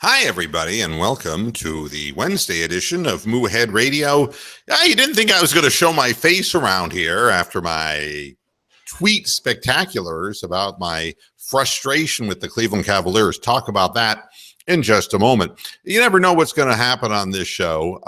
Hi, everybody, and welcome to the Wednesday edition of Moohead Radio. You didn't think I was going to show my face around here after my tweet spectaculars about my frustration with the Cleveland Cavaliers. Talk about that in just a moment. You never know what's going to happen on this show.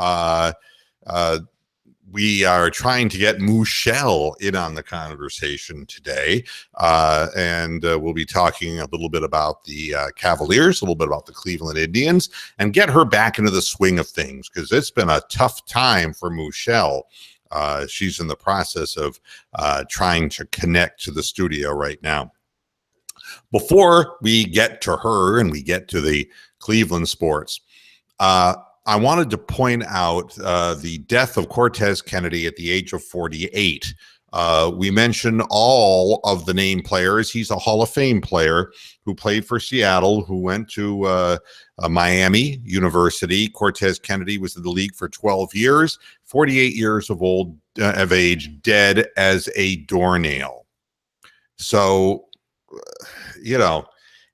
We are trying to get Mooshell in on the conversation today, and we'll be talking a little bit about the Cavaliers, a little bit about the Cleveland Indians, and get her back into the swing of things, because it's been a tough time for Mooshell. She's in the process of trying to connect to the studio right now. Before we get to her and we get to the Cleveland sports, I wanted to point out the death of Cortez Kennedy at the age of 48. We mentioned all of the named players. He's a Hall of Fame player who played for Seattle, who went to Miami University. Cortez Kennedy was in the league for 12 years, 48 years of age, dead as a doornail. So,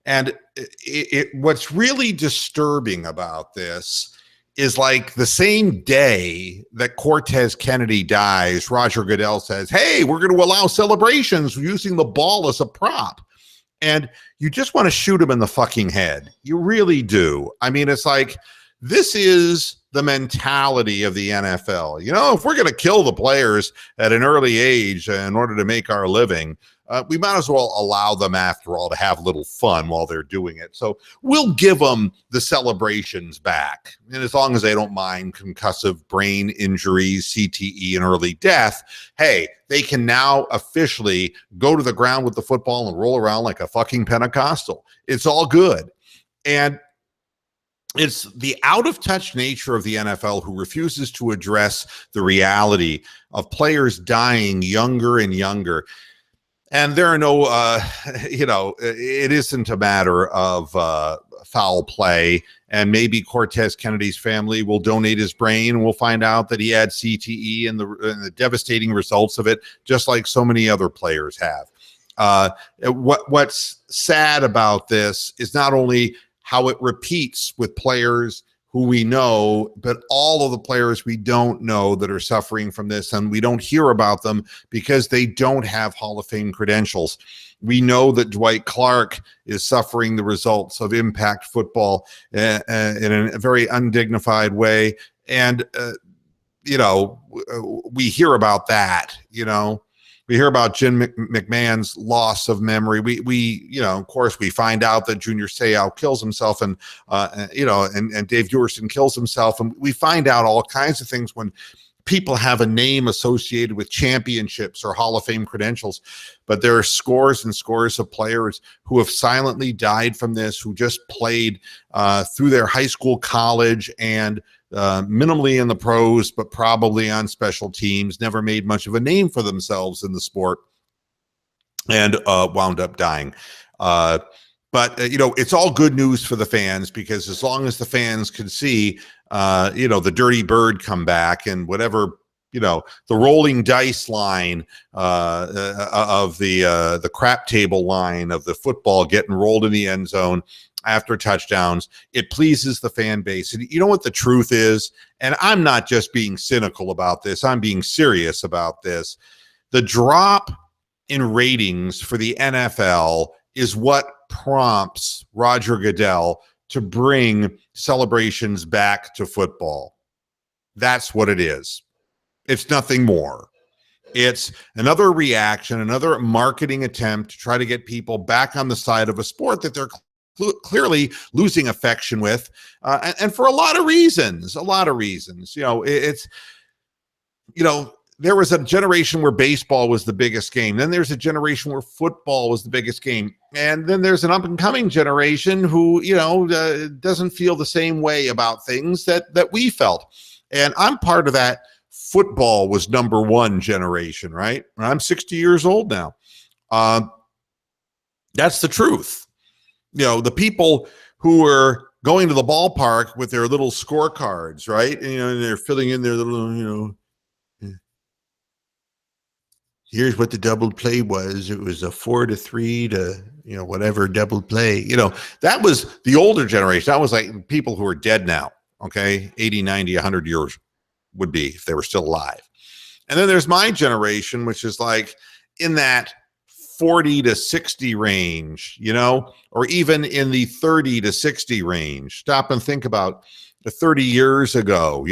and what's really disturbing about this is, like, the same day that Cortez Kennedy dies, Roger Goodell says, hey, we're going to allow celebrations using the ball as a prop. And you just want to shoot him in the fucking head. You really do. I mean, it's like, this is the mentality of the NFL. If we're going to kill the players at an early age in order to make our living, we might as well allow them, after all, to have a little fun while they're doing it. So we'll give them the celebrations back. And as long as they don't mind concussive brain injuries, CTE, and early death, hey, they can now officially go to the ground with the football and roll around like a fucking Pentecostal. It's all good. And it's the out-of-touch nature of the NFL who refuses to address the reality of players dying younger and younger. And there are no, it isn't a matter of foul play. And maybe Cortez Kennedy's family will donate his brain, and we'll find out that he had CTE and the devastating results of it, just like so many other players have. What's sad about this is not only how it repeats with players who we know, but all of the players we don't know that are suffering from this, and we don't hear about them because they don't have Hall of Fame credentials. We know that Dwight Clark is suffering the results of impact football in a very undignified way. And, we hear about that, We hear about Jim McMahon's loss of memory. We of course, we find out that Junior Seau kills himself, and Dave Duerson kills himself. And we find out all kinds of things when people have a name associated with championships or Hall of Fame credentials. But there are scores and scores of players who have silently died from this, who just played through their high school, college, and minimally in the pros, but probably on special teams, never made much of a name for themselves in the sport, and wound up dying. But it's all good news for the fans, because as long as the fans can see, the dirty bird come back, and whatever, the rolling dice line of the crap table line of the football getting rolled in the end zone after touchdowns, it pleases the fan base. And you know what the truth is? And I'm not just being cynical about this, I'm being serious about this. The drop in ratings for the NFL is what prompts Roger Goodell to bring celebrations back to football. That's what it is. It's nothing more. It's another reaction, another marketing attempt to try to get people back on the side of a sport that they're clearly losing affection with, and for a lot of reasons. There was a generation where baseball was the biggest game. Then there's a generation where football was the biggest game. And then there's an up-and-coming generation who, doesn't feel the same way about things that we felt. And I'm part of that football was number one generation, right? I'm 60 years old now. That's the truth. The people who were going to the ballpark with their little scorecards, right? And they're filling in their little, here's what the double play was. It was a 4-3 to whatever double play, that was the older generation. That was like people who are dead now. Okay. 80, 90, 100 years would be if they were still alive. And then there's my generation, which is like in that 40 to 60 range, or even in the 30 to 60 range. Stop and think about the 30 years ago,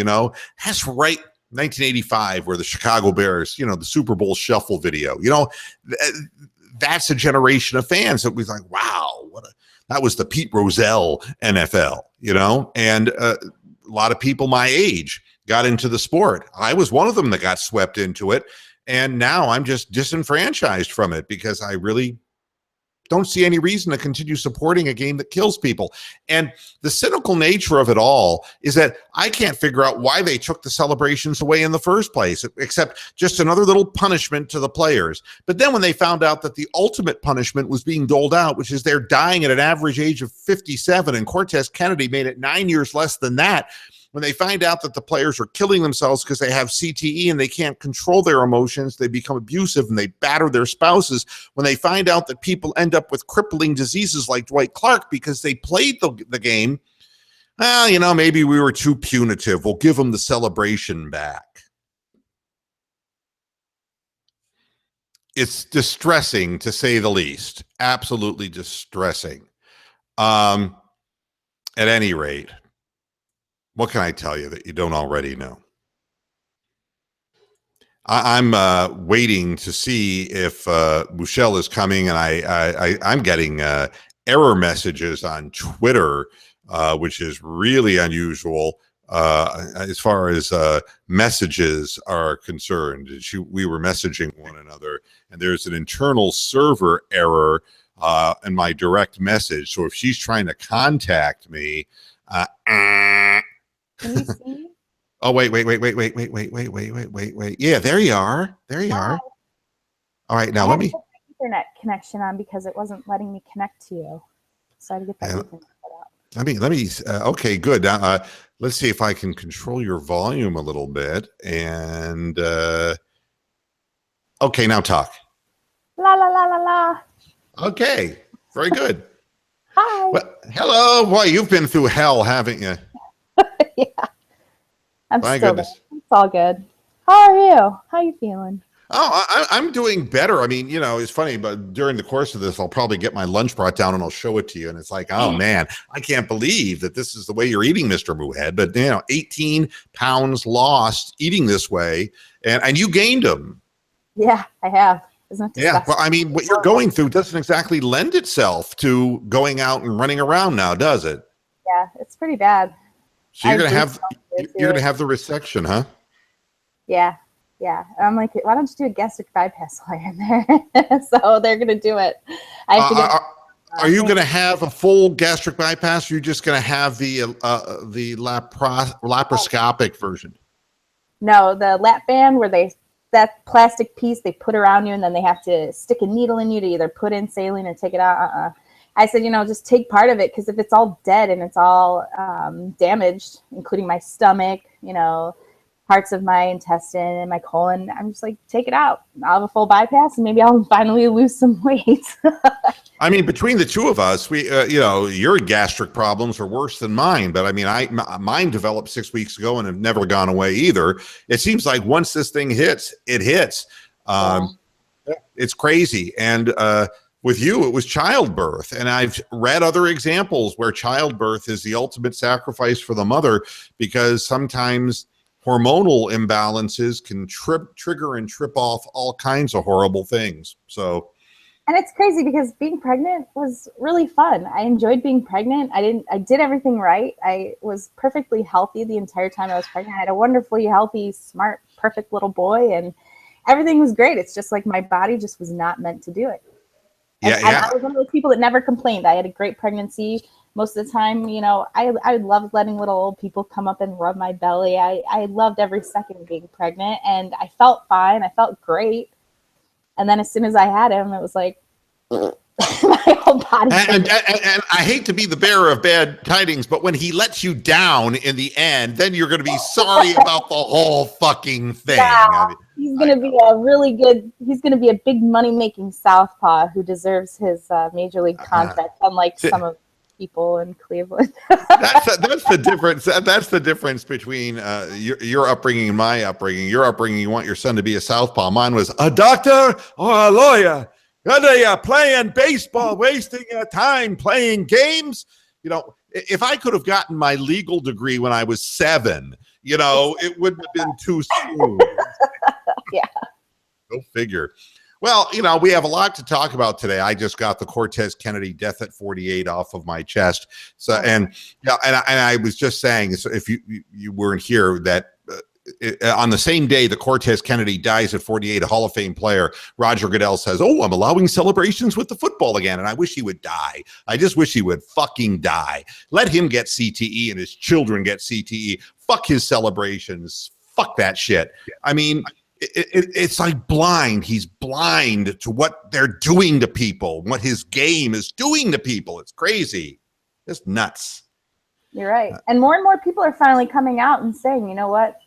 that's right. 1985, where the Chicago Bears, the Super Bowl shuffle video, that's a generation of fans that was like, wow, that was the Pete Rozelle NFL, and a lot of people my age got into the sport. I was one of them that got swept into it. And now I'm just disenfranchised from it because I really don't see any reason to continue supporting a game that kills people. And the cynical nature of it all is that I can't figure out why they took the celebrations away in the first place, except just another little punishment to the players. But then when they found out that the ultimate punishment was being doled out, which is they're dying at an average age of 57, and Cortez Kennedy made it 9 years less than that, when they find out that the players are killing themselves because they have CTE and they can't control their emotions, they become abusive and they batter their spouses. When they find out that people end up with crippling diseases like Dwight Clark because they played the game, well, maybe we were too punitive. We'll give them the celebration back. It's distressing, to say the least. Absolutely distressing. At any rate, what can I tell you that you don't already know? I'm waiting to see if Michelle is coming, and I'm getting error messages on Twitter, which is really unusual as far as messages are concerned. We were messaging one another, and there's an internal server error in my direct message. So if she's trying to contact me, can you see? Oh, wait. Yeah, there you are. All right, now let me put my internet connection on because it wasn't letting me connect to you. So I had to get that set up. Let me okay, good. Let's see if I can control your volume a little bit. And okay, now talk. La la la la la. Okay, very good. Hi. Well, hello. Boy, you've been through hell, haven't you? Yeah. I'm My still goodness. there. It's all good. How are you? How are you feeling? Oh, I'm doing better. I mean, it's funny, but during the course of this, I'll probably get my lunch brought down and I'll show it to you. And it's like, oh man, I can't believe that this is the way you're eating, Mr. Moohead. But 18 pounds lost eating this way, and you gained them. Yeah, I have. Isn't it disgusting? Yeah, well, I mean, what you're going through doesn't exactly lend itself to going out and running around now, does it? Yeah, it's pretty bad. So you're gonna have the resection, huh? Yeah. I'm like, why don't you do a gastric bypass while you're in there? So they're gonna do it. Are you gonna have a full gastric bypass? Or are you just gonna have the laparoscopic version? No, the lap band where that plastic piece they put around you and then they have to stick a needle in you to either put in saline or take it out. I said, just take part of it, because if it's all dead and it's all damaged, including my stomach, parts of my intestine and my colon, I'm just like, take it out. I'll have a full bypass and maybe I'll finally lose some weight. I mean, between the two of us, we, your gastric problems are worse than mine. But I mean, mine developed 6 weeks ago and have never gone away either. It seems like once this thing hits, it hits. It's crazy. And with you, it was childbirth. And I've read other examples where childbirth is the ultimate sacrifice for the mother, because sometimes hormonal imbalances can trigger and trip off all kinds of horrible things. And it's crazy because being pregnant was really fun. I enjoyed being pregnant. I did everything right. I was perfectly healthy the entire time I was pregnant. I had a wonderfully healthy, smart, perfect little boy, and everything was great. It's just like my body just was not meant to do it. And I was one of those people that never complained. I had a great pregnancy. Most of the time, I loved letting little old people come up and rub my belly. I loved every second of being pregnant, and I felt fine. I felt great. And then as soon as I had him, it was like my whole body. And I hate to be the bearer of bad tidings, but when he lets you down in the end, then you're going to be sorry about the whole fucking thing. Yeah, he's he's going to be a really good. He's going to be a big money-making southpaw who deserves his major league contract, unlike some of people in Cleveland. That's the difference. That's the difference between your upbringing and my upbringing. Your upbringing, you want your son to be a southpaw. Mine was a doctor or a lawyer. Playing baseball, wasting your time playing games. You know, if I could have gotten my legal degree when I was 7, you know, it wouldn't have been too soon. Yeah. Go figure. Well, you know, we have a lot to talk about today. I just got the Cortez Kennedy death at 48 off of my chest. So, and yeah, and I was just saying, so if you weren't here, that on the same day that Cortez Kennedy dies at 48, a Hall of Fame player, Roger Goodell says, "Oh, I'm allowing celebrations with the football again." And I wish he would die. I just wish he would fucking die. Let him get CTE and his children get CTE. Fuck his celebrations. Fuck that shit. I mean, it's like blind. He's blind to what they're doing to people, what his game is doing to people. It's crazy. It's nuts. You're right. And more people are finally coming out and saying, you know what?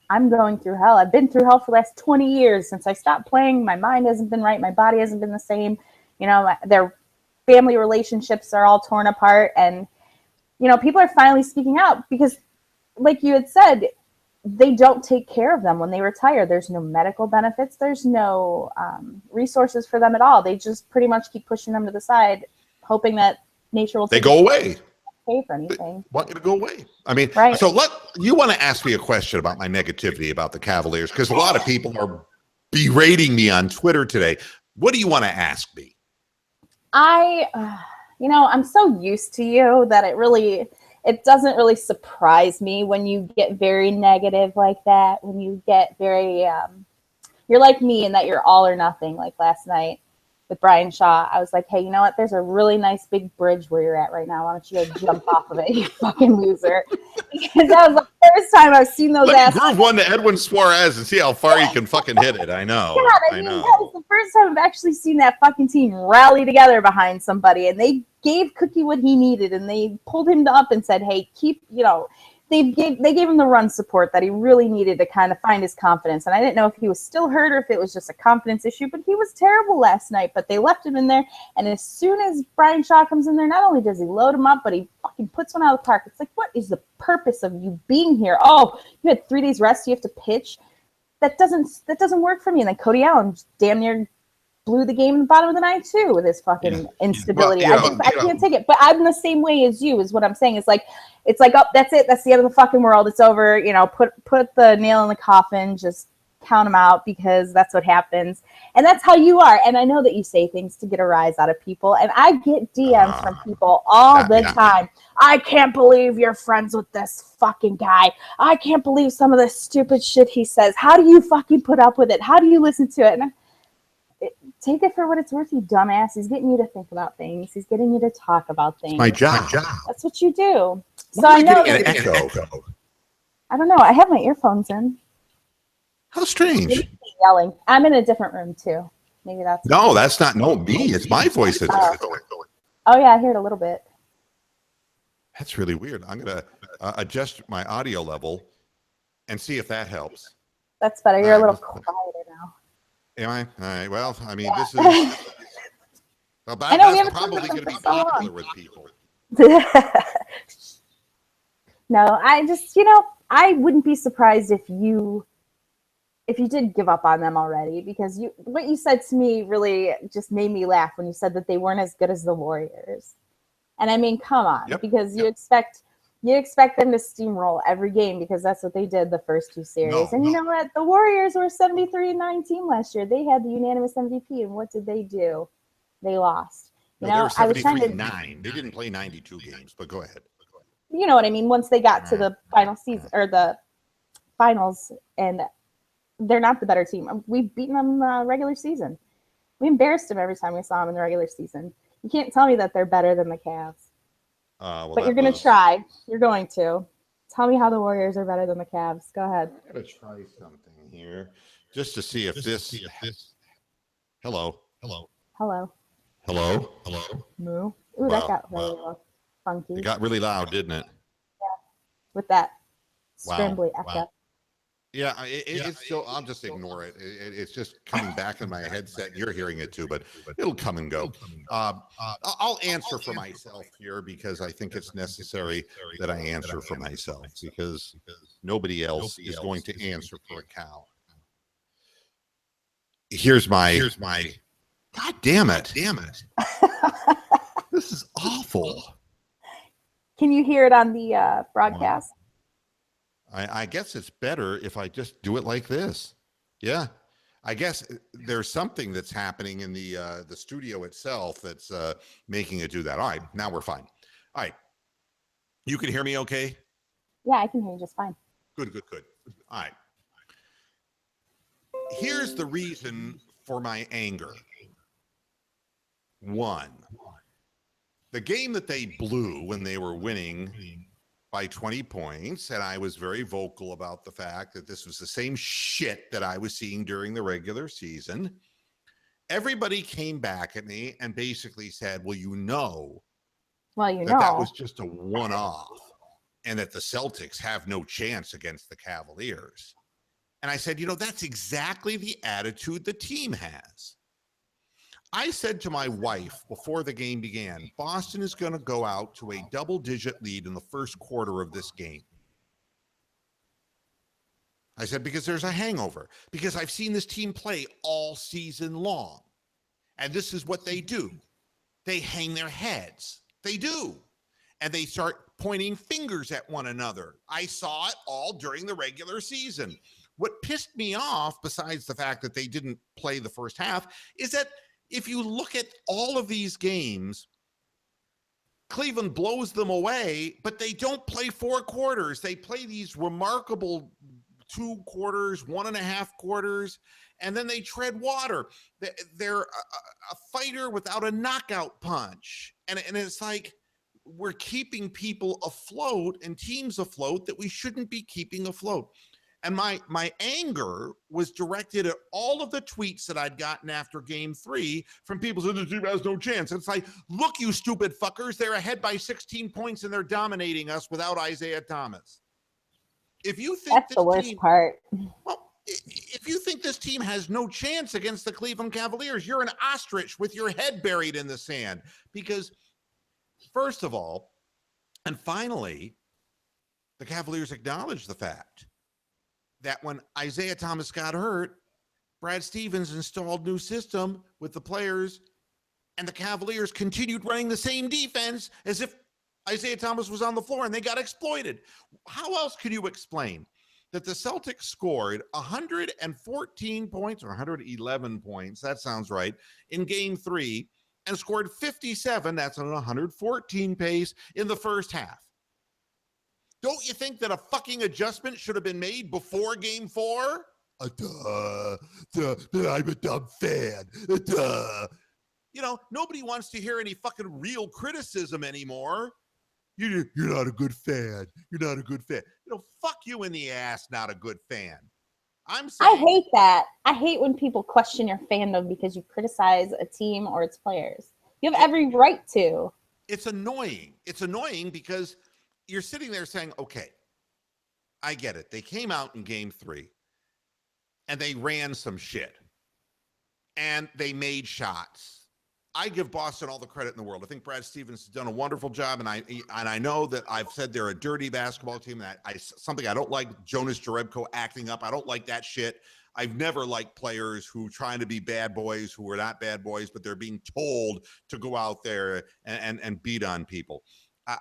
I'm going through hell. I've been through hell for the last 20 years since I stopped playing. My mind hasn't been right. My body hasn't been the same. You know, their family relationships are all torn apart. And, you know, people are finally speaking out because, like you had said, they don't take care of them when they retire. There's no medical benefits. There's no resources for them at all. They just pretty much keep pushing them to the side, hoping that nature will go away. Pay for anything. They want you to go away. I mean, right. So you want to ask me a question about my negativity about the Cavaliers, because a lot of people are berating me on Twitter today. What do you want to ask me? I'm so used to you that it doesn't really surprise me when you get very negative like that, when you get very, you're like me in that you're all or nothing. Like last night with Brian Shaw, I was like, hey, you know what? There's a really nice big bridge where you're at right now. Why don't you go jump off of it, you fucking loser? Because that was the first time I've seen those asses. Groove one to Edwin Suarez and see how far you can fucking hit it. I know. God, I know. That was the first time I've actually seen that fucking team rally together behind somebody, and they gave Cookie what he needed, and they pulled him up and said, hey, they gave him the run support that he really needed to kind of find his confidence. And I didn't know if he was still hurt or if it was just a confidence issue, but he was terrible last night. But they left him in there, and as soon as Brian Shaw comes in there, not only does he load him up, but he fucking puts one out of the park. It's like, what is the purpose of you being here? Oh, you had 3 days rest, you have to pitch. That doesn't work for me. And then Cody Allen damn near blew the game in the bottom of the ninth too with his fucking instability. Well, I can't take it. But I'm the same way as you, is what I'm saying. It's like, oh, that's it. That's the end of the fucking world. It's over. You know, put the nail in the coffin. Just count them out, because that's what happens. And that's how you are. And I know that you say things to get a rise out of people. And I get DMs from people all the time. I can't believe you're friends with this fucking guy. I can't believe some of the stupid shit he says. How do you fucking put up with it? How do you listen to it? And take it for what it's worth, you dumbass. He's getting you to think about things. He's getting you to talk about things. It's my job. That's what you do. So I know. An echo. I don't know. I have my earphones in. How strange. Yelling. I'm in a different room too. Maybe that's. No, that's not. No, me. It's my voice. Oh yeah, I hear it a little bit. That's really weird. I'm gonna adjust my audio level and see if that helps. That's better. You're a little quieter now. Am I? All right. Well, I mean, this is. Well, I know, that's probably going to be popular with people. No, I wouldn't be surprised if you did give up on them already, because what you said to me really just made me laugh when you said that they weren't as good as the Warriors. And I mean, come on, because you expect them to steamroll every game, because that's what they did the first 2 series. You know what? The Warriors were a 73-9 team last year. They had the unanimous MVP, and what did they do? They lost. They were 73-9. They didn't play 92 games, but go ahead. You know what I mean? Once they got to the final season or the finals, and they're not the better team. We've beaten them in the regular season. We embarrassed them every time we saw them in the regular season. You can't tell me that they're better than the Cavs. But you're going to try. You're going to. Tell me how the Warriors are better than the Cavs. Go ahead. I'm going to try something here just to see if this. Hello. Moo. Ooh, that got really funky. It got really loud, didn't it? Yeah. With that scrambly echo. Yeah, it's still. I'll just ignore it. It's just coming back in my headset. You're hearing it too, but it'll come and go. I'll answer for myself here because I think it's necessary that I answer for myself because nobody else is going to answer for a cow. Here's my. God damn it! This is awful. Can you hear it on the broadcast? I guess it's better if I just do it like this. Yeah. I guess there's something that's happening in the studio itself that's making it do that. All right, now we're fine. All right. You can hear me okay? Yeah, I can hear you just fine. Good. All right. Here's the reason for my anger. One, the game that they blew when they were winning by 20 points, and I was very vocal about the fact that this was the same shit that I was seeing during the regular season. Everybody came back at me and basically said, well, that was just a one-off and that the Celtics have no chance against the Cavaliers. And I said, that's exactly the attitude the team has. I said to my wife before the game began, Boston is going to go out to a double-digit lead in the first quarter of this game. I said, because there's a hangover, because I've seen this team play all season long. And this is what they do. They hang their heads. They do. And they start pointing fingers at one another. I saw it all during the regular season. What pissed me off, besides the fact that they didn't play the first half, is that if you look at all of these games, Cleveland blows them away, but they don't play 4 quarters. They play these remarkable 2 quarters, 1.5 quarters, and then they tread water. They're a fighter without a knockout punch. And it's like we're keeping people afloat and teams afloat that we shouldn't be keeping afloat. And my anger was directed at all of the tweets that I'd gotten after game 3 from people saying the team has no chance. And it's like, look, you stupid fuckers, they're ahead by 16 points and they're dominating us without Isaiah Thomas. If you think that's the worst part. Well, if you think this team has no chance against the Cleveland Cavaliers, you're an ostrich with your head buried in the sand. Because first of all, and finally, the Cavaliers acknowledged the fact that when Isaiah Thomas got hurt, Brad Stevens installed new system with the players, and the Cavaliers continued running the same defense as if Isaiah Thomas was on the floor, and they got exploited. How else could you explain that the Celtics scored 114 points or 111 points, that sounds right, in game 3, and scored 57, that's on a 114 pace, in the first half? Don't you think that a fucking adjustment should have been made before game 4? I'm a dumb fan. Nobody wants to hear any fucking real criticism anymore. You're not a good fan. You're not a good fan. Fuck you in the ass, not a good fan. I'm saying, I hate that. I hate when people question your fandom because you criticize a team or its players. You have every right to. It's annoying. It's annoying because you're sitting there saying, okay, I get it. They came out in game 3 and they ran some shit and they made shots. I give Boston all the credit in the world. I think Brad Stevens has done a wonderful job, and I know that I've said they're a dirty basketball team. That something I don't like Jonas Jerebko acting up. I don't like that shit. I've never liked players who trying to be bad boys who are not bad boys, but they're being told to go out there and beat on people.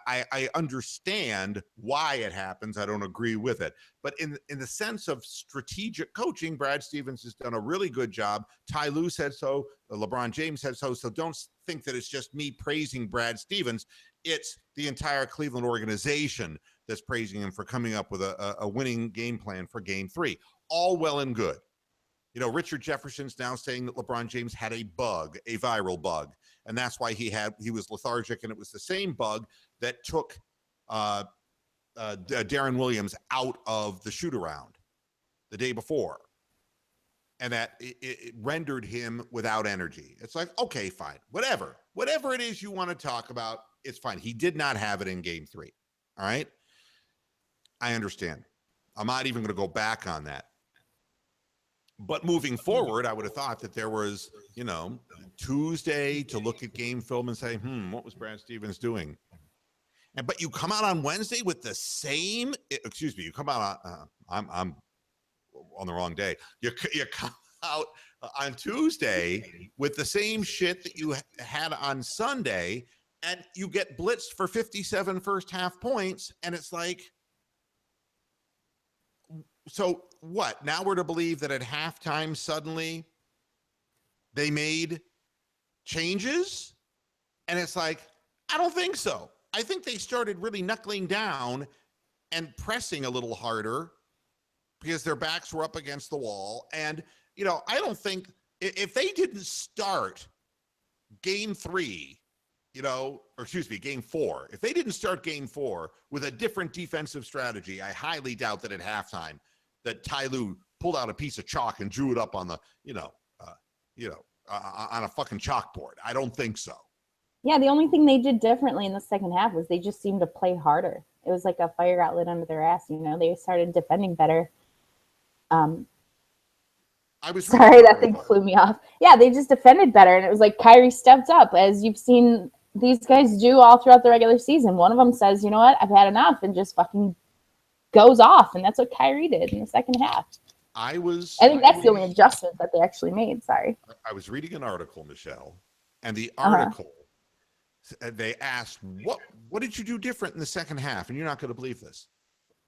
I understand why it happens. I don't agree with it. But in the sense of strategic coaching, Brad Stevens has done a really good job. Ty Lue said so. LeBron James said so. So don't think that it's just me praising Brad Stevens. It's the entire Cleveland organization that's praising him for coming up with a winning game plan for game 3. All well and good. Richard Jefferson's now saying that LeBron James had a bug, a viral bug. And that's why he was lethargic, and it was the same bug that took Darren Williams out of the shoot-around the day before, and that it rendered him without energy. It's like, okay, fine, whatever it is you want to talk about, it's fine. He did not have it in game 3. All right, I understand. I'm not even going to go back on that. But moving forward, I would have thought that there was, Tuesday to look at game film and say, what was Brad Stevens doing? But you come out on Wednesday with the same, you come out on, I'm on the wrong day. You come out on Tuesday with the same shit that you had on Sunday, and you get blitzed for 57 first half points. And it's like, so what? Now we're to believe that at halftime, suddenly they made changes? And it's like, I don't think so. I think they started really knuckling down and pressing a little harder because their backs were up against the wall. And, I don't think if they didn't start game 3, game 4, if they didn't start game 4 with a different defensive strategy, I highly doubt that at halftime that Ty Lue pulled out a piece of chalk and drew it up on the, on a fucking chalkboard. I don't think so. Yeah, the only thing they did differently in the second half was they just seemed to play harder. It was like a fire got lit under their ass. They started defending better. Sorry, that thing flew me off. Yeah, they just defended better, and it was like Kyrie stepped up, as you've seen these guys do all throughout the regular season. One of them says, you know what, I've had enough, and just fucking goes off, and that's what Kyrie did in the second half. I think that's the only adjustment that they actually made. Sorry. I was reading an article, Michelle, and the article, they asked, what did you do different in the second half? And you're not going to believe this.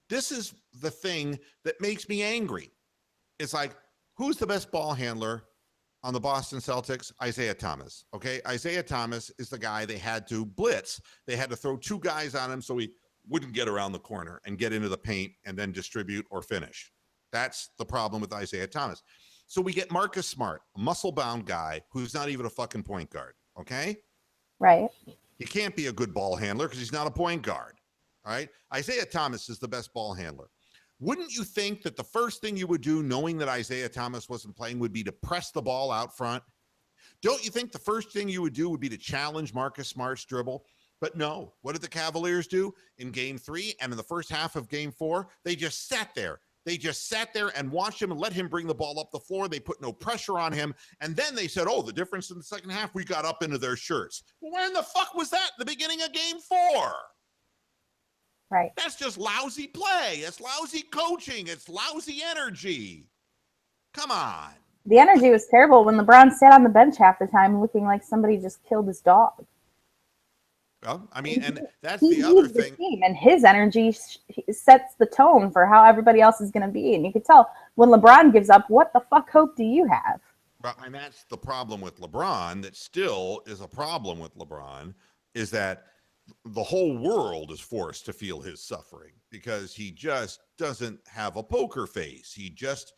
This is the thing that makes me angry. It's like, who's the best ball handler on the Boston Celtics? Isaiah Thomas. Okay, Isaiah Thomas is the guy they had to blitz. They had to throw 2 guys on him so he wouldn't get around the corner and get into the paint and then distribute or finish. That's the problem with Isaiah Thomas. So we get Marcus Smart, a muscle-bound guy who's not even a fucking point guard, okay? Right. He can't be a good ball handler because he's not a point guard, all right? Isaiah Thomas is the best ball handler. Wouldn't you think that the first thing you would do, knowing that Isaiah Thomas wasn't playing, would be to press the ball out front? Don't you think the first thing you would do would be to challenge Marcus Smart's dribble? But no. What did the Cavaliers do in game 3 and in the first half of game 4? They just sat there. They just sat there and watched him and let him bring the ball up the floor. They put no pressure on him. And then they said, the difference in the second half, we got up into their shirts. When the fuck was that? The beginning of game 4. Right. That's just lousy play. It's lousy coaching. It's lousy energy. Come on. The energy was terrible when LeBron sat on the bench half the time looking like somebody just killed his dog. Well, I mean, and that's the other thing. The team, and his energy sets the tone for how everybody else is going to be. And you could tell when LeBron gives up, what the fuck hope do you have? And that's the problem with LeBron, that still is a problem with LeBron, is that the whole world is forced to feel his suffering because he just doesn't have a poker face. He just,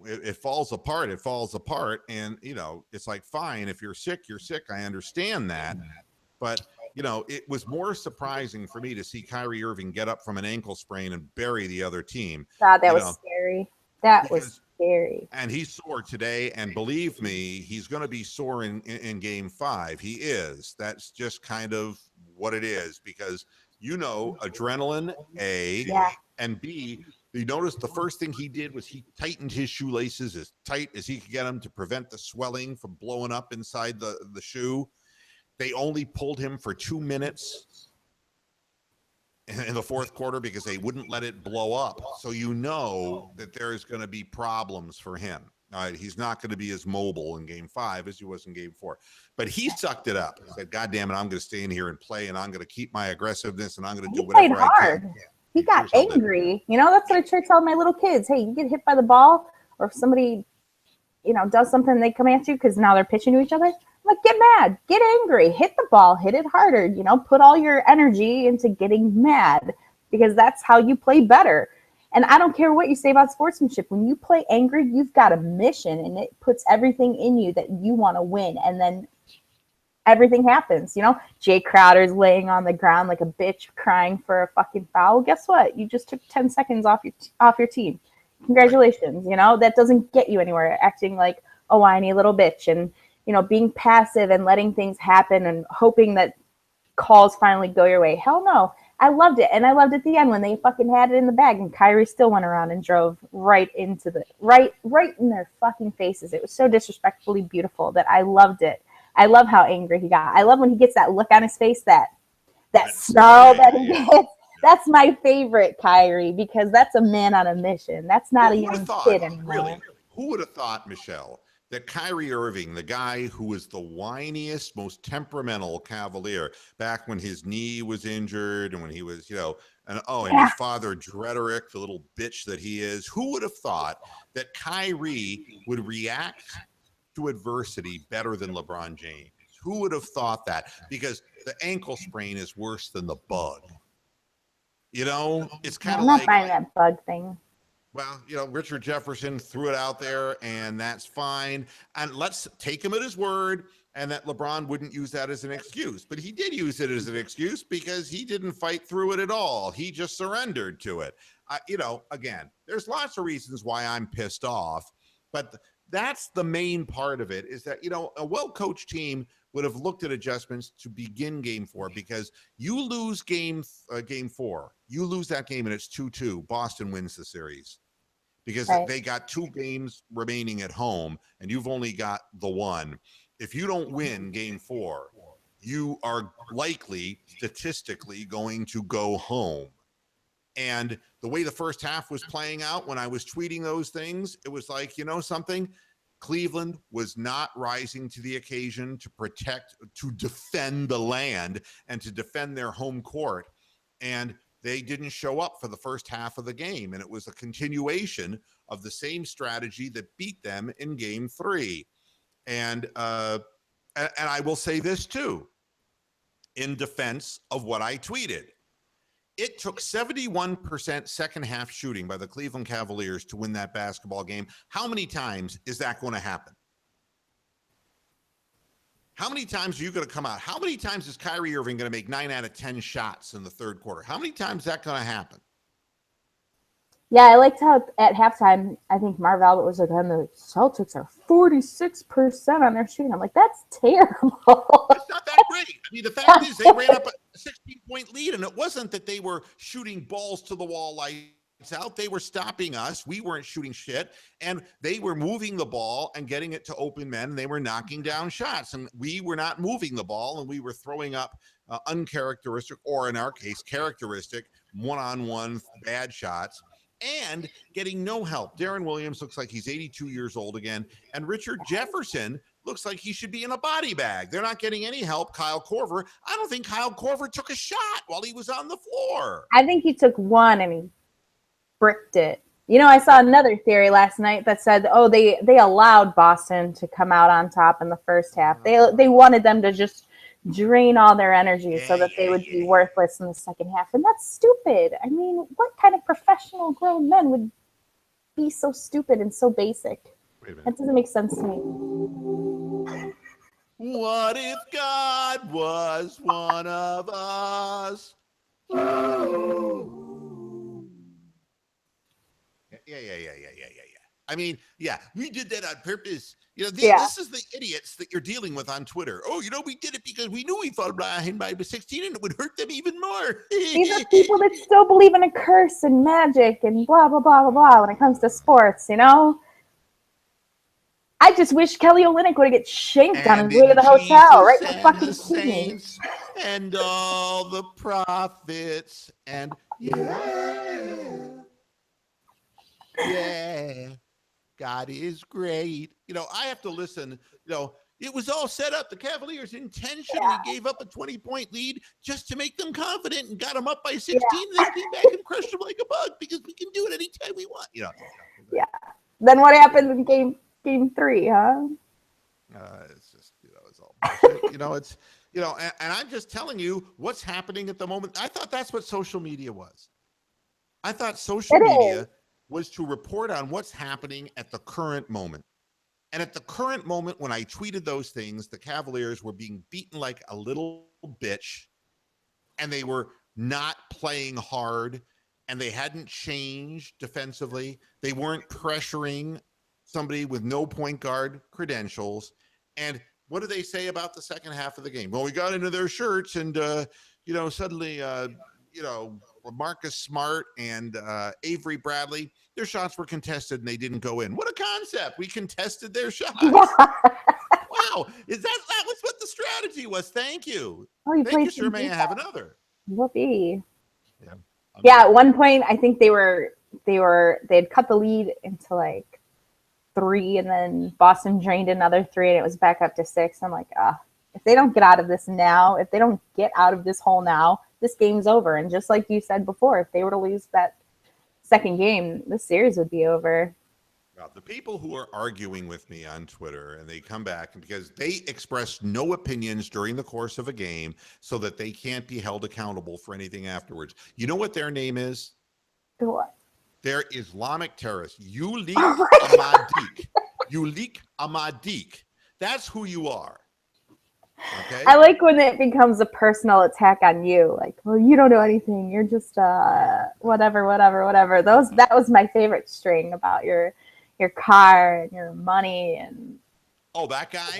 it falls apart. It falls apart. And, it's like, fine, if you're sick, you're sick. I understand that. But, it was more surprising for me to see Kyrie Irving get up from an ankle sprain and bury the other team. God, that was scary. That was scary. And he's sore today. And believe me, he's going to be sore in game 5. He is. That's just kind of what it is, because adrenaline, A, and B, you notice the first thing he did was he tightened his shoelaces as tight as he could get them to prevent the swelling from blowing up inside the shoe. They only pulled him for 2 minutes in the fourth quarter because they wouldn't let it blow up. So that there's going to be problems for him. All right, he's not going to be as mobile in game 5 as he was in game 4. But he sucked it up. He said, God damn it, I'm going to stay in here and play, and I'm going to keep my aggressiveness, and I'm going to do whatever I can. Yeah, he got angry. That's what I try to tell my little kids. Hey, you get hit by the ball, or if somebody, does something, they come at you because now they're pitching to each other. I'm like, get mad, get angry, hit the ball, hit it harder, put all your energy into getting mad, because that's how you play better. And I don't care what you say about sportsmanship. When you play angry, you've got a mission, and it puts everything in you that you want to win. And then everything happens. Jay Crowder's laying on the ground like a bitch crying for a fucking foul. Guess what? You just took 10 seconds off your team. Congratulations. That doesn't get you anywhere. Acting like a whiny little bitch and, being passive and letting things happen and hoping that calls finally go your way. Hell no. I loved it. And I loved at the end when they fucking had it in the bag and Kyrie still went around and drove right into the right in their fucking faces. It was so disrespectfully beautiful that I loved it. I love how angry he got. I love when he gets that look on his face, that snarl that he gets. That's my favorite Kyrie, because that's a man on a mission. That's not a young kid anymore. Really, who would have thought, Michelle, that Kyrie Irving, the guy who was the whiniest, most temperamental Cavalier back when his knee was injured and when he was, and his father, Drederick, the little bitch that he is, who would have thought that Kyrie would react to adversity better than LeBron James? Who would have thought that? Because the ankle sprain is worse than the bug. It's kind of like... I'm not buying that bug thing. Well, Richard Jefferson threw it out there, and that's fine. And let's take him at his word, and that LeBron wouldn't use that as an excuse. But he did use it as an excuse because he didn't fight through it at all. He just surrendered to it. Again, there's lots of reasons why I'm pissed off, but that's the main part of it, is that, a well-coached team would have looked at adjustments to begin game 4, because you lose game 4, you lose that game and it's 2-2. Boston wins the series because they got 2 games remaining at home and you've only got the one. If you don't win game 4, you are likely statistically going to go home. And the way the first half was playing out, when I was tweeting those things, it was like, something? Cleveland was not rising to the occasion to defend the land and to defend their home court. And they didn't show up for the first half of the game. And it was a continuation of the same strategy that beat them in game 3. And I will say this too, in defense of what I tweeted. It took 71% second half shooting by the Cleveland Cavaliers to win that basketball game. How many times is that going to happen? How many times are you going to come out? How many times is Kyrie Irving going to make 9 out of 10 shots in the third quarter? How many times is that going to happen? Yeah, I liked how at halftime, I think Marv Albert was like, and the Celtics are 46% on their shooting. I'm like, that's terrible. It's not that great. I mean, the fact is they ran up a 16-point lead, and it wasn't that they were shooting balls to the wall lights out. They were stopping us. We weren't shooting shit, and they were moving the ball and getting it to open men, and they were knocking down shots, and we were not moving the ball, and we were throwing up uncharacteristic, or in our case, characteristic, one-on-one bad shots, and getting no help. Darren Williams looks like he's 82 years old again, and Richard Jefferson looks like he should be in a body bag. They're not getting any help. Kyle Korver, I don't think Kyle Korver took a shot while he was on the floor. I think he took one and he bricked it. I saw another theory last night that said, they allowed Boston to come out on top in the first half. They wanted them to just drain all their energy so that they would be worthless in the second half. And that's stupid. I mean, what kind of professional grown men would be so stupid and so basic? That doesn't make sense to me. What if God was one of us? Yeah. I mean, we did that on purpose. This is the idiots that you're dealing with on Twitter. Oh, we did it because we knew we fell behind by 16 and it would hurt them even more. These are people that still believe in a curse and magic and blah, blah, blah, blah, blah when it comes to sports, I just wish Kelly Olynyk would get shanked on his way to the hotel, right in the fucking saints and all the prophets and God is great. I have to listen. It was all set up. The Cavaliers intentionally gave up a 20-point lead just to make them confident and got them up by 16. And they came back and crushed them like a bug because we can do it anytime we want. Yeah. Then what happened in game 3, huh? It's just, it's all bullshit. And I'm just telling you what's happening at the moment. I thought that's what social media was. I thought social media was to report on what's happening at the current moment. And at the current moment, when I tweeted those things, the Cavaliers were being beaten like a little bitch, and they were not playing hard, and they hadn't changed defensively. They weren't pressuring somebody with no point guard credentials. And what do they say about the second half of the game? Well, we got into their shirts, and suddenly Marcus Smart and Avery Bradley, their shots were contested and they didn't go in. What a concept. We contested their shots. Wow. That was what the strategy was. Thank you. Oh, you Thank you, played sir. May I have another? Whoopee. Yeah. Yeah, at one point I think they had cut the lead into like 3, and then Boston drained another 3, and it was back up to 6. I'm like, if they don't get out of this now, if they don't get out of this hole now, this game's over. And just like you said before, if they were to lose that second game, this series would be over. Well, the people who are arguing with me on Twitter, and they come back because they express no opinions during the course of a game so that they can't be held accountable for anything afterwards. You know what their name is? What? They're Islamic terrorists. Yulik Amadik. Yulik Amadik. That's who you are. Okay. I like when it becomes a personal attack on you. Like, well, you don't know anything. You're just whatever. That was my favorite string about your car and your money and. Oh, that guy.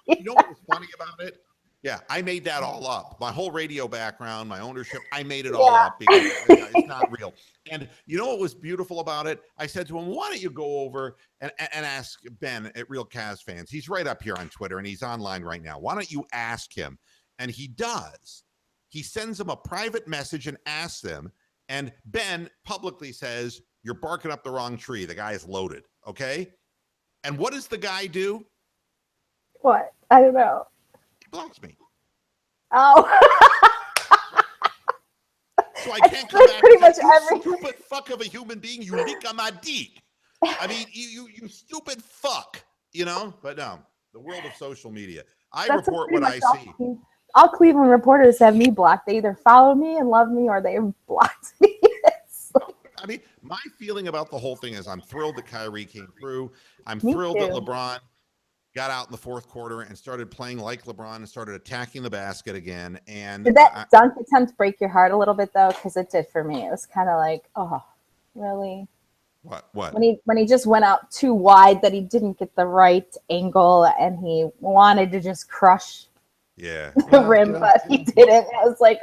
You know what was funny about it? Yeah, I made that all up. My whole radio background, my ownership, I made it all up because it's not real. And you know what was beautiful about it? I said to him, why don't you go over and ask Ben at Real Cavs Fans? He's right up here on Twitter and he's online right now. Why don't you ask him? And he does. He sends them a private message and asks them. And Ben publicly says, you're barking up the wrong tree. The guy is loaded. Okay? And what does the guy do? What? I don't know. Blocks me. Oh. So I can't come back pretty and say, much you stupid fuck of a human being, you leak on my deek. I mean, you stupid fuck, But no, the world of social media. That's report what I see. All Cleveland reporters have me blocked. They either follow me and love me or they blocked me. I mean, my feeling about the whole thing is I'm thrilled that Kyrie came through. I'm thrilled that LeBron got out in the fourth quarter and started playing like LeBron and started attacking the basket again. And did that dunk attempt break your heart a little bit though? Because it did for me. It was kind of like, oh, really? What? When he just went out too wide, that he didn't get the right angle, and he wanted to just crush the rim, but he didn't. I was like,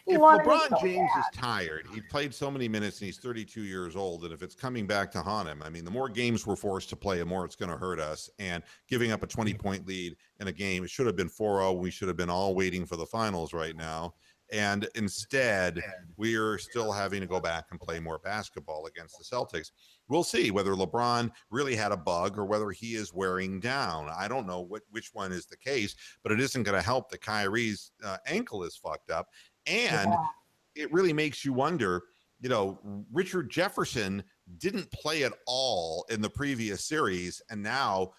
if LeBron James is tired, he played so many minutes and he's 32 years old, and if it's coming back to haunt him, I mean, the more games we're forced to play, the more it's going to hurt us. And giving up a 20-point lead in a game, it should have been 4-0. We should have been all waiting for the finals right now. And instead, we are still having to go back and play more basketball against the Celtics. We'll see whether LeBron really had a bug or whether he is wearing down. I don't know which one is the case, but it isn't going to help that Kyrie's ankle is fucked up. And it really makes you wonder, Richard Jefferson didn't play at all in the previous series. And now,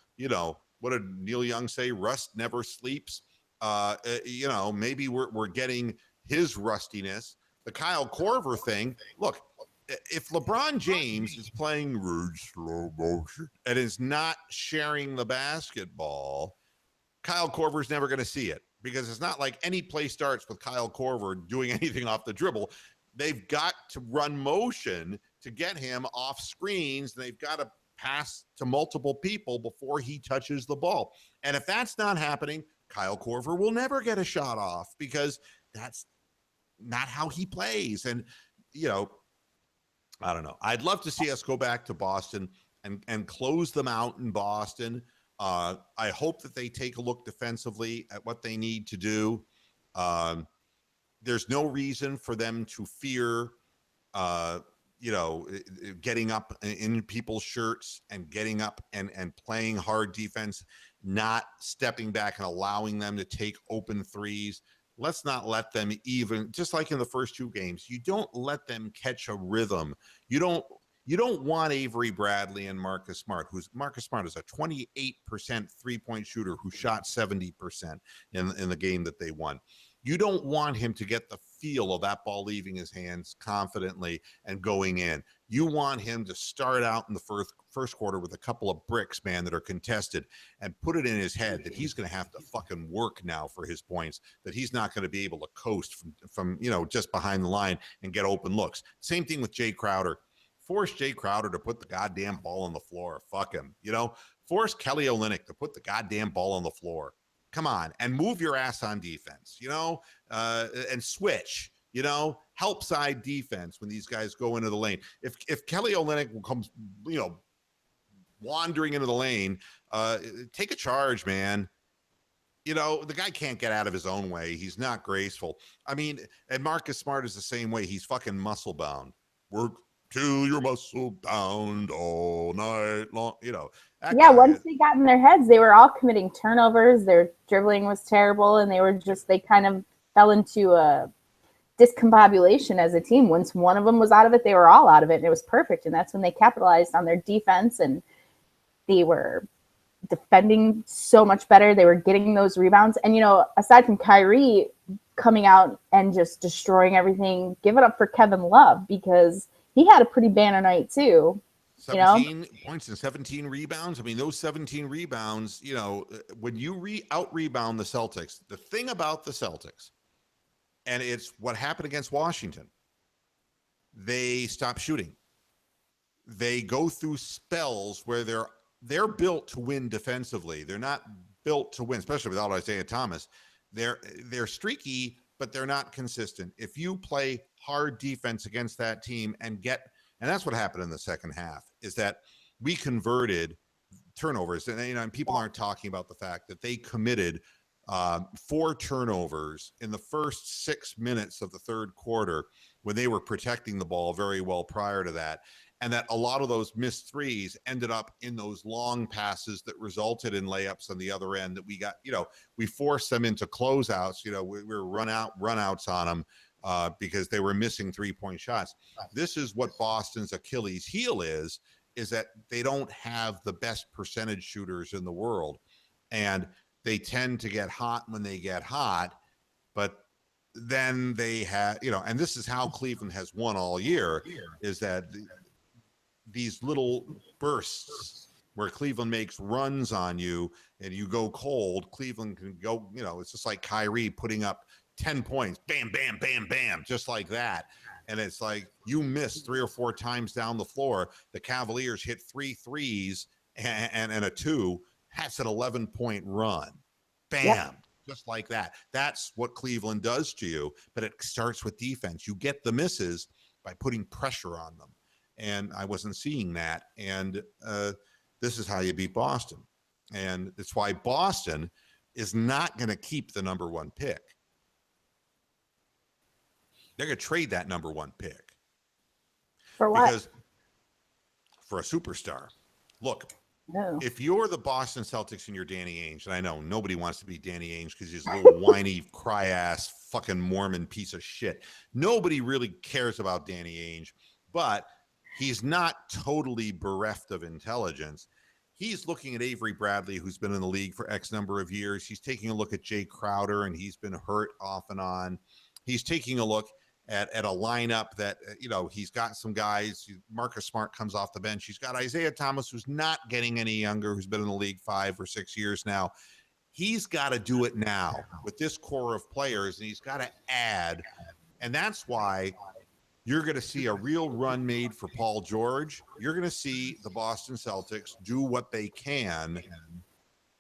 what did Neil Young say? Rust never sleeps. Maybe we're getting his rustiness. The Kyle Korver thing, look, if LeBron James is playing slow motion and is not sharing the basketball, Kyle Korver's never going to see it, because it's not like any play starts with Kyle Korver doing anything off the dribble. They've got to run motion to get him off screens, and they've got to pass to multiple people before he touches the ball. And if that's not happening, Kyle Korver will never get a shot off, because that's not how he plays. And, I don't know. I'd love to see us go back to Boston and close them out in Boston. I hope that they take a look defensively at what they need to do. There's no reason for them to fear, getting up in people's shirts and getting up and playing hard defense, not stepping back and allowing them to take open threes. Let's not let them, even just like in the first 2 games, you don't let them catch a rhythm. You don't want Avery Bradley and Marcus Smart is a 28% 3-point shooter who shot 70% in the game that they won. You don't want him to get the feel of that ball leaving his hands confidently and going in. You want him to start out in the first quarter with a couple of bricks, man, that are contested, and put it in his head that he's going to have to fucking work now for his points, that he's not going to be able to coast from just behind the line and get open looks. Same thing with Jay Crowder. Force Jay Crowder to put the goddamn ball on the floor. Fuck him. Force Kelly Olynyk to put the goddamn ball on the floor. Come on, and move your ass on defense, and switch, help side defense when these guys go into the lane. If Kelly Olynyk comes, wandering into the lane, take a charge, man. The guy can't get out of his own way. He's not graceful. I mean, and Marcus Smart is the same way. He's fucking muscle bound. Work till you're muscle bound all night long. Once they got in their heads, they were all committing turnovers. Their dribbling was terrible, and they kind of fell into a discombobulation as a team. Once one of them was out of it, they were all out of it, and it was perfect. And that's when they capitalized on their defense, and they were defending so much better. They were getting those rebounds. And, aside from Kyrie coming out and just destroying everything, give it up for Kevin Love, because he had a pretty banner night too. 17 points and 17 rebounds. I mean, those 17 rebounds, when you out-rebound the Celtics, the thing about the Celtics, and it's what happened against Washington, they stop shooting. They go through spells where they're built to win defensively. They're not built to win, especially without Isaiah Thomas. They're streaky, but they're not consistent. If you play hard defense against that team and that's what happened in the second half, is that we converted turnovers. And people aren't talking about the fact that they committed 4 turnovers in the first 6 minutes of the third quarter when they were protecting the ball very well prior to that. And that a lot of those missed threes ended up in those long passes that resulted in layups on the other end that we got, we forced them into closeouts. We were runouts on them because they were missing 3-point shots. This is what Boston's Achilles heel is that they don't have the best percentage shooters in the world. And they tend to get hot when they get hot, but then they have, and this is how Cleveland has won all year, is that these little bursts where Cleveland makes runs on you and you go cold, Cleveland can go, it's just like Kyrie putting up 10 points, bam, bam, bam, bam, just like that. And it's like you miss 3 or 4 times down the floor. The Cavaliers hit 3 threes and a 2. That's an 11-point run. Bam. Yep. Just like that. That's what Cleveland does to you, but it starts with defense. You get the misses by putting pressure on them. And I wasn't seeing that. And this is how you beat Boston. And it's why Boston is not going to keep the number 1 pick. They're going to trade that number 1 pick. For what? Because for a superstar. Look, if you're the Boston Celtics and you're Danny Ainge, and I know nobody wants to be Danny Ainge because he's a little whiny, cry-ass, fucking Mormon piece of shit. Nobody really cares about Danny Ainge, but he's not totally bereft of intelligence. He's looking at Avery Bradley, who's been in the league for X number of years. He's taking a look at Jay Crowder, and he's been hurt off and on. He's taking a look at a lineup that, he's got some guys. Marcus Smart comes off the bench. He's got Isaiah Thomas, who's not getting any younger, who's been in the league 5 or 6 years now. He's got to do it now with this core of players, and he's got to add. And that's why you're going to see a real run made for Paul George. You're going to see the Boston Celtics do what they can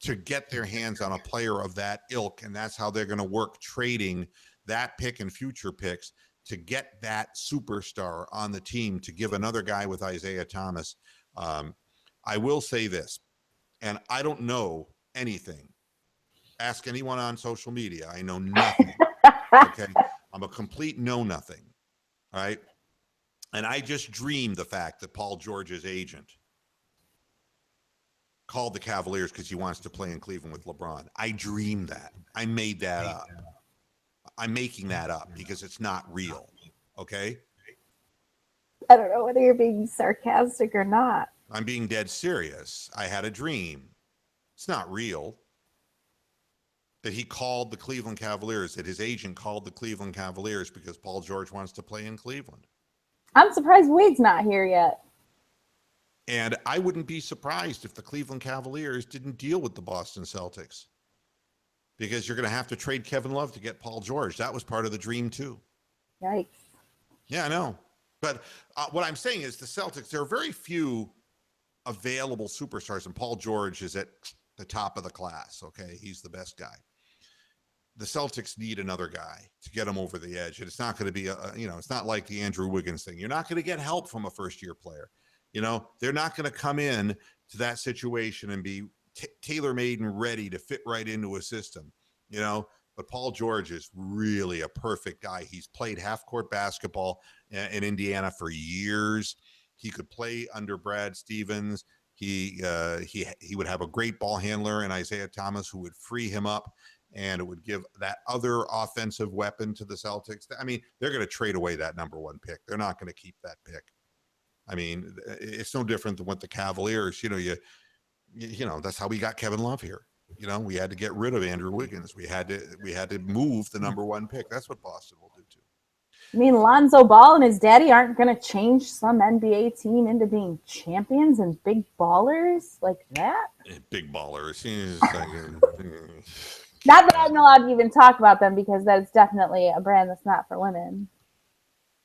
to get their hands on a player of that ilk, and that's how they're going to work trading that pick and future picks to get that superstar on the team to give another guy with Isaiah Thomas. I will say this, and I don't know anything. Ask anyone on social media. I know nothing. Okay. I'm a complete know-nothing. All right. And I just dreamed the fact that Paul George's agent called the Cavaliers because he wants to play in Cleveland with LeBron. I dreamed that. I made that up. I'm making that up because it's not real. Okay? I don't know whether you're being sarcastic or not. I'm being dead serious. I had a dream. It's not real. That he called the Cleveland Cavaliers, that his agent called the Cleveland Cavaliers because Paul George wants to play in Cleveland. I'm surprised Wade's not here yet. And I wouldn't be surprised if the Cleveland Cavaliers didn't deal with the Boston Celtics. Because you're going to have to trade Kevin Love to get Paul George. That was part of the dream, too. Yikes. Yeah, I know. But what I'm saying is the Celtics, there are very few available superstars, and Paul George is at the top of the class. Okay, he's the best guy. The Celtics need another guy to get them over the edge. And it's not going to be it's not like the Andrew Wiggins thing. You're not going to get help from a first-year player. They're not going to come in to that situation and be tailor-made and ready to fit right into a system. But Paul George is really a perfect guy. He's played half-court basketball in Indiana for years. He could play under Brad Stevens. He would have a great ball handler in Isaiah Thomas who would free him up, and it would give that other offensive weapon to the Celtics. I mean, they're going to trade away that number 1 pick. They're not going to keep that pick. I mean, it's no different than what the Cavaliers, that's how we got Kevin Love here. We had to get rid of Andrew Wiggins. We had to move the number 1 pick. That's what Boston will do too. I mean, Lonzo Ball and his daddy aren't going to change some NBA team into being champions and big ballers like that? Big ballers. Not that I'm allowed to even talk about them because that's definitely a brand that's not for women.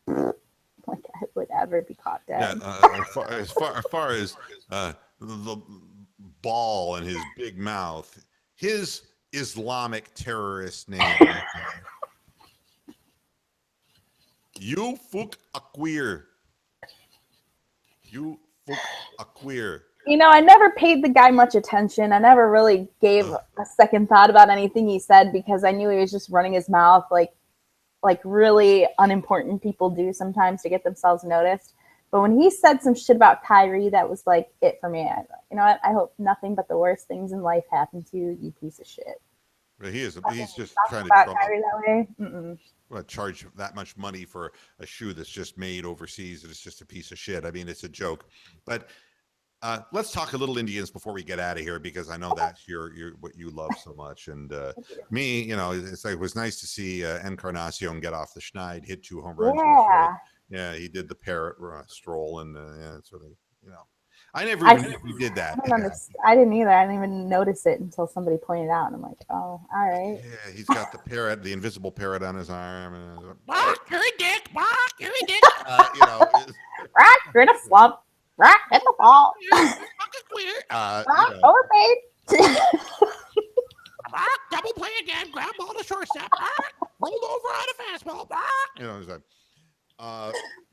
Like I would ever be caught dead. Yeah, as far as the ball and his big mouth, his Islamic terrorist name. You fuck a queer. You fuck a queer. I never paid the guy much attention. I never really gave a second thought about anything he said because I knew he was just running his mouth like really unimportant people do sometimes to get themselves noticed. But when he said some shit about Kyrie, that was like it for me. I hope nothing but the worst things in life happen to you, you piece of shit. But he's just trying to Kyrie that way. Charge that much money for a shoe that's just made overseas and it's just a piece of shit. I mean, it's a joke. But let's talk a little Indians before we get out of here because I know that's your what you love so much. And me, it's like it was nice to see Encarnacion get off the schneid, hit 2 home runs. Yeah, he did the parrot stroll, and it's really, I never even knew he did that. I didn't either. I didn't even notice it until somebody pointed out, and I'm like, oh, all right. Yeah, he's got the parrot, the invisible parrot on his arm. And you're a dick. You're a dick. You're in a slump. Hit the ball. Overpaid. Double play again. Grab ball to shortstop. Rolled over on a fastball. It's like,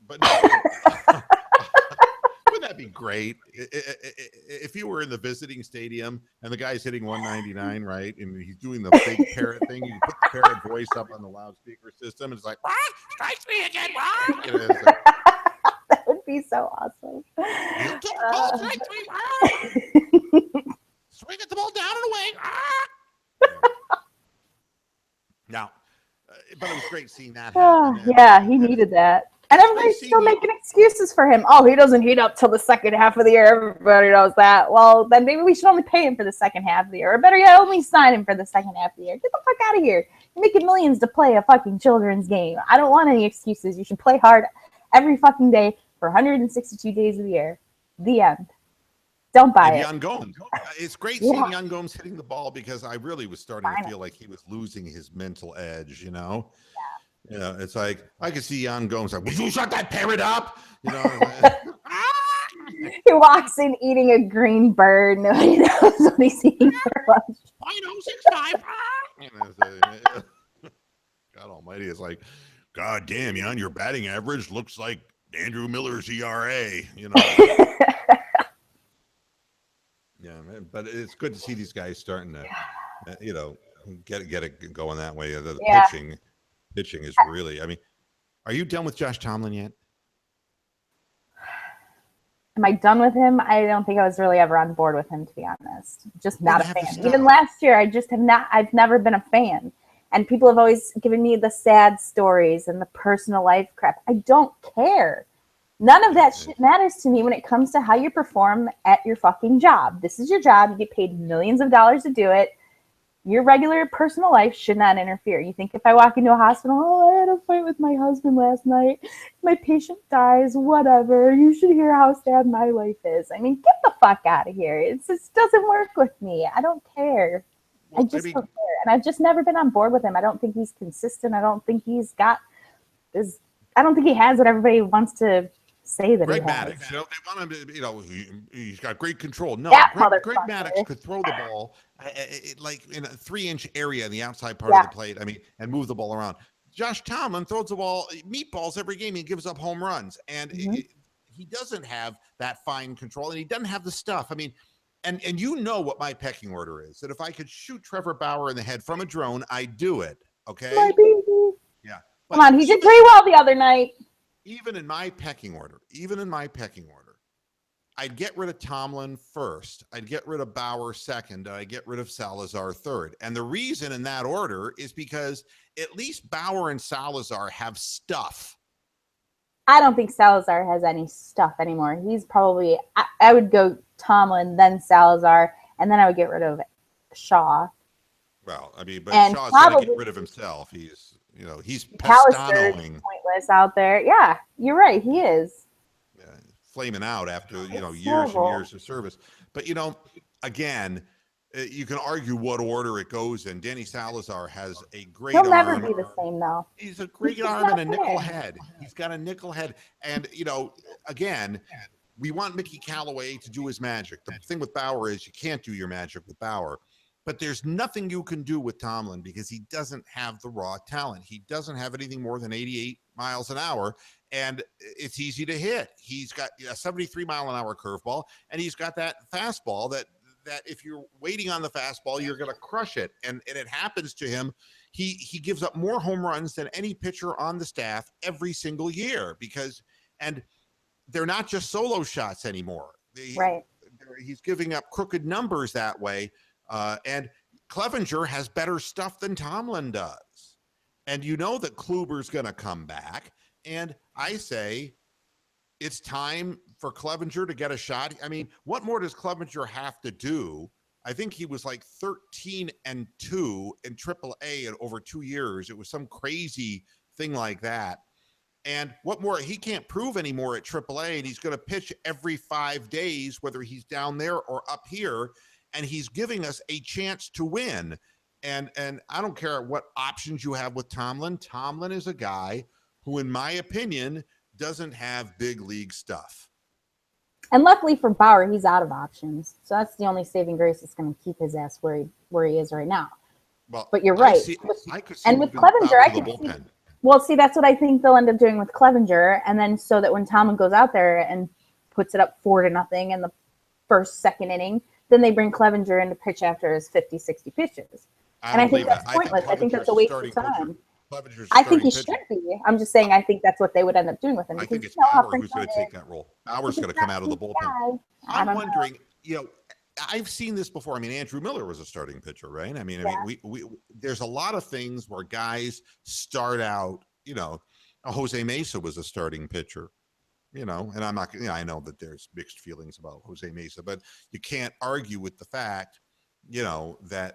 but no. Wouldn't that be great if you were in the visiting stadium and the guy's hitting 199, right? And he's doing the fake parrot thing. You put the parrot voice up on the loudspeaker system. And it's like, strikes me again. That would be so awesome. You took the ball, strike 3. Swing at the ball down and away. Now, but it was great seeing that happen. Yeah, he needed that. And everybody's still making excuses for him. Oh, he doesn't heat up till the second half of the year. Everybody knows that. Well, then maybe we should only pay him for the second half of the year. Or better yet, only sign him for the second half of the year. Get the fuck out of here. You're making millions to play a fucking children's game. I don't want any excuses. You should play hard every fucking day for 162 days of the year. The end. Don't buy it. Yan Gomes. It's great seeing Yan Gomes hitting the ball because I really was starting to feel like he was losing his mental edge, it's like I could see Yan Gomes like, would you shut that parrot up? He walks in eating a green bird. Nobody knows what he's eating for lunch. 0.065. God almighty, it's like, God damn, Yan, your batting average looks like Andrew Miller's ERA, Yeah, man, but it's good to see these guys starting to, get it going that way. The pitching is really. I mean, are you done with Josh Tomlin yet? Am I done with him? I don't think I was really ever on board with him, to be honest. Just not a fan. Even last year, I just have not. I've never been a fan. And people have always given me the sad stories and the personal life crap. I don't care. None of that shit matters to me when it comes to how you perform at your fucking job. This is your job. You get paid millions of dollars to do it. Your regular personal life should not interfere. You think if I walk into a hospital, I had a fight with my husband last night. My patient dies, whatever. You should hear how sad my life is. I mean, get the fuck out of here. It just doesn't work with me. I don't care. I just don't care. And I've just never been on board with him. I don't think he's consistent. I don't think he's got this. I don't think he has what everybody wants to say that Greg he has. Maddux, they want him to, he's got great control. No, That Greg motherfucker. Maddux could throw the ball like in a 3-inch area in the outside part Yeah. of the plate. I mean, and move the ball around. Josh Tomlin throws the ball, meatballs every game. He gives up home runs, and he doesn't have that fine control, and he doesn't have the stuff. I mean, and you know what my pecking order is, that if I could shoot Trevor Bauer in the head from a drone, I'd do it. Okay. My baby. Yeah. Come on, he did pretty well the other night. Even in my pecking order, I'd get rid of Tomlin first. I'd get rid of Bauer second. And I'd get rid of Salazar third. And the reason in that order is because at least Bauer and Salazar have stuff. I don't think Salazar has any stuff anymore. He's probably, I would go Tomlin, then Salazar, and then I would get rid of Shaw. Well, I mean, but and Shaw's going to get rid of himself. He's Pastanoing. Pointless out there. Yeah, you're right. He is. Yeah, flaming out after, years terrible. and years of service. But, again, you can argue what order it goes in. Danny Salazar has a great arm. He'll never be the same, though. He's a great arm and a nickel head. He's got a nickel head. And, again, we want Mickey Callaway to do his magic. The thing with Bauer is you can't do your magic with Bauer. But there's nothing you can do with Tomlin because he doesn't have the raw talent. He doesn't have anything more than 88 miles an hour, and it's easy to hit. He's got a 73-mile-an-hour curveball, and he's got that fastball that if you're waiting on the fastball, you're going to crush it. And it happens to him. He gives up more home runs than any pitcher on the staff every single year and they're not just solo shots anymore. Right. He's giving up crooked numbers that way. And Clevenger has better stuff than Tomlin does. And that Kluber's going to come back. And I say it's time for Clevenger to get a shot. I mean, what more does Clevenger have to do? I think he was like 13-2 in AAA in over 2 years. It was some crazy thing like that. And what more? He can't prove anymore at AAA, and he's going to pitch every 5 days, whether he's down there or up here. And he's giving us a chance to win. And I don't care what options you have with Tomlin. Tomlin is a guy who, in my opinion, doesn't have big league stuff. And luckily for Bauer, he's out of options. So that's the only saving grace that's going to keep his ass where he is right now. Well, but you're right. And with Clevenger, I can see. Well, see, that's what I think they'll end up doing with Clevenger. And then so that when Tomlin goes out there and puts it up 4-0 in the second inning, then they bring Clevenger in to pitch after his 50, 60 pitches. And I think that's pointless. I think that's a waste of time. I think he should be. I'm just saying I think that's what they would end up doing with him. I think it's Bauer who's going to take that role. Bauer's going to come out of the bullpen. I'm wondering, I've seen this before. I mean, Andrew Miller was a starting pitcher, right? I mean, we there's a lot of things where guys start out, Jose Mesa was a starting pitcher. And I'm not, I know that there's mixed feelings about Jose Mesa, but you can't argue with the fact, that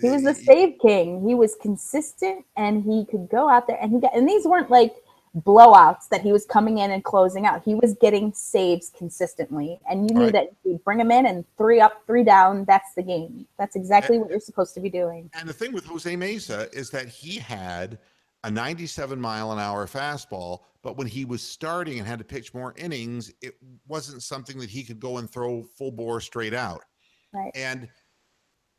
he was the save king. He was consistent and he could go out there and these weren't like blowouts that he was coming in and closing out. He was getting saves consistently. And you knew that you bring him in and 3 up, 3 down. That's the game. That's exactly what you're supposed to be doing. And the thing with Jose Mesa is that he had a 97-mile-an-hour fastball, but when he was starting and had to pitch more innings, it wasn't something that he could go and throw full bore straight out. Right. And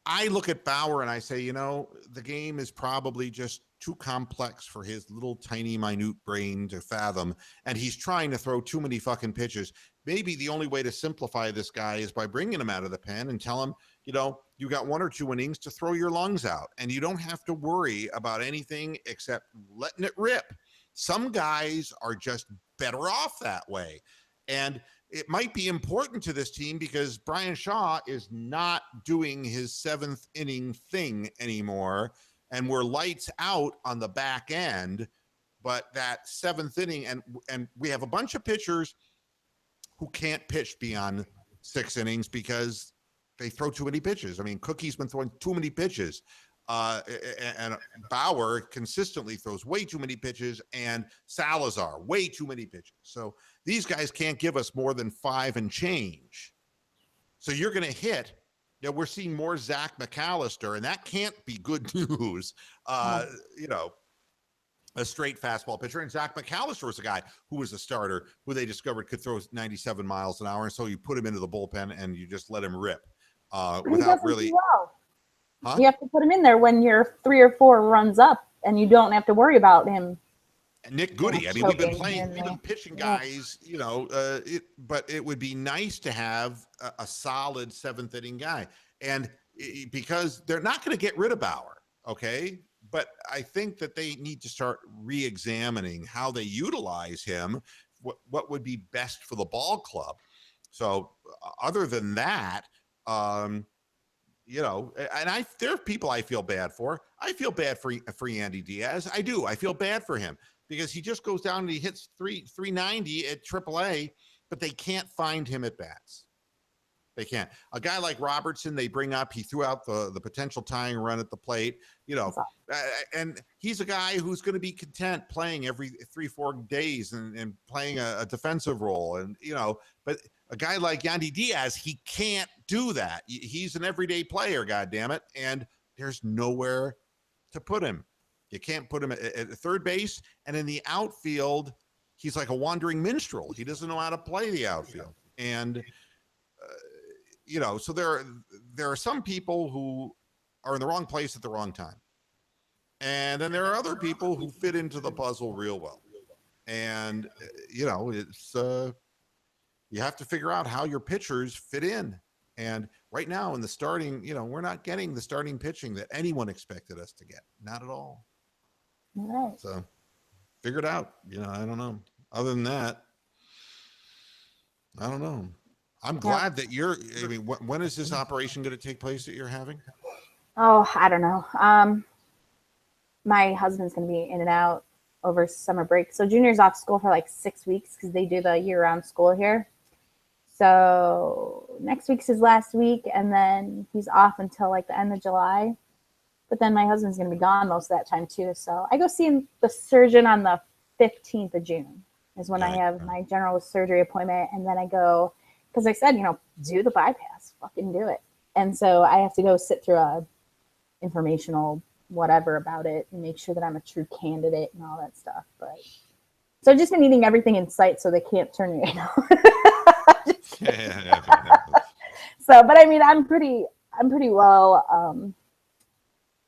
I look at Bauer and I say, the game is probably just too complex for his little tiny minute brain to fathom, and he's trying to throw too many fucking pitches. Maybe the only way to simplify this guy is by bringing him out of the pen and tell him, you got 1 or 2 innings to throw your lungs out, and you don't have to worry about anything except letting it rip. Some guys are just better off that way. And it might be important to this team because Brian Shaw is not doing his 7th inning thing anymore. And we're lights out on the back end. But that 7th inning, and we have a bunch of pitchers who can't pitch beyond 6 innings because they throw too many pitches. I mean, Cookie's been throwing too many pitches. And Bauer consistently throws way too many pitches, and Salazar way too many pitches. So these guys can't give us more than 5 and change. So you're going to hit. We're seeing more Zach McAllister, and that can't be good news. a straight fastball pitcher. And Zach McAllister was a guy who was a starter who they discovered could throw 97 miles an hour. And so you put him into the bullpen and you just let him rip without really. Well. Huh? You have to put him in there when you're 3 or 4 runs up, and you don't have to worry about him. Nick Goody. I mean, we've been pitching guys, but it would be nice to have a solid 7th inning guy. And because they're not going to get rid of Bauer, okay? But I think that they need to start re-examining how they utilize him, what would be best for the ball club. So other than that, and there are people I feel bad for. I feel bad for Yandy Diaz. I do. I feel bad for him because he just goes down and he hits 390 at AAA, but they can't find him at bats. They can't. A guy like Robertson, they bring up, he threw out the potential tying run at the plate, and he's a guy who's going to be content playing every 3-4 days and playing a defensive role. And, but a guy like Yandy Diaz, he can't do that. He's an everyday player, goddammit, and there's nowhere to put him. You can't put him at third base, and in the outfield, he's like a wandering minstrel. He doesn't know how to play the outfield. And so there are some people who are in the wrong place at the wrong time. And then there are other people who fit into the puzzle real well. And, it's, you have to figure out how your pitchers fit in. And right now in the starting, we're not getting the starting pitching that anyone expected us to get. Not at all. Right. So figure it out. I don't know. Other than that, I don't know. I'm glad that when is this operation going to take place that you're having? Oh, I don't know. My husband's going to be in and out over summer break. So Junior's off school for like 6 weeks because they do the year-round school here. So next week's his last week, and then he's off until like the end of July. But then my husband's going to be gone most of that time too. So I go see the surgeon on the 15th of June is when I have my general surgery appointment. And then I go, because I said, do the bypass, fucking do it. And so I have to go sit through a informational whatever about it and make sure that I'm a true candidate and all that stuff. But so I've just been eating everything in sight so they can't turn me. So, but I mean, I'm pretty well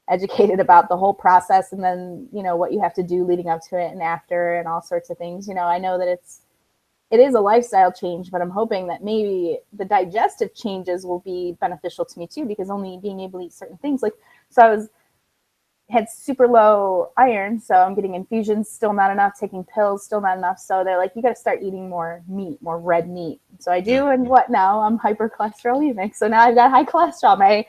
educated about the whole process, and then what you have to do leading up to it and after, and all sorts of things. I know that it is a lifestyle change, but I'm hoping that maybe the digestive changes will be beneficial to me too, because only being able to eat certain things, so had super low iron, so I'm getting infusions, still not enough, taking pills, still not enough. So they're like, you got to start eating more meat, more red meat. So I do, and what now? I'm hypercholesterolemic. So now I've got high cholesterol. My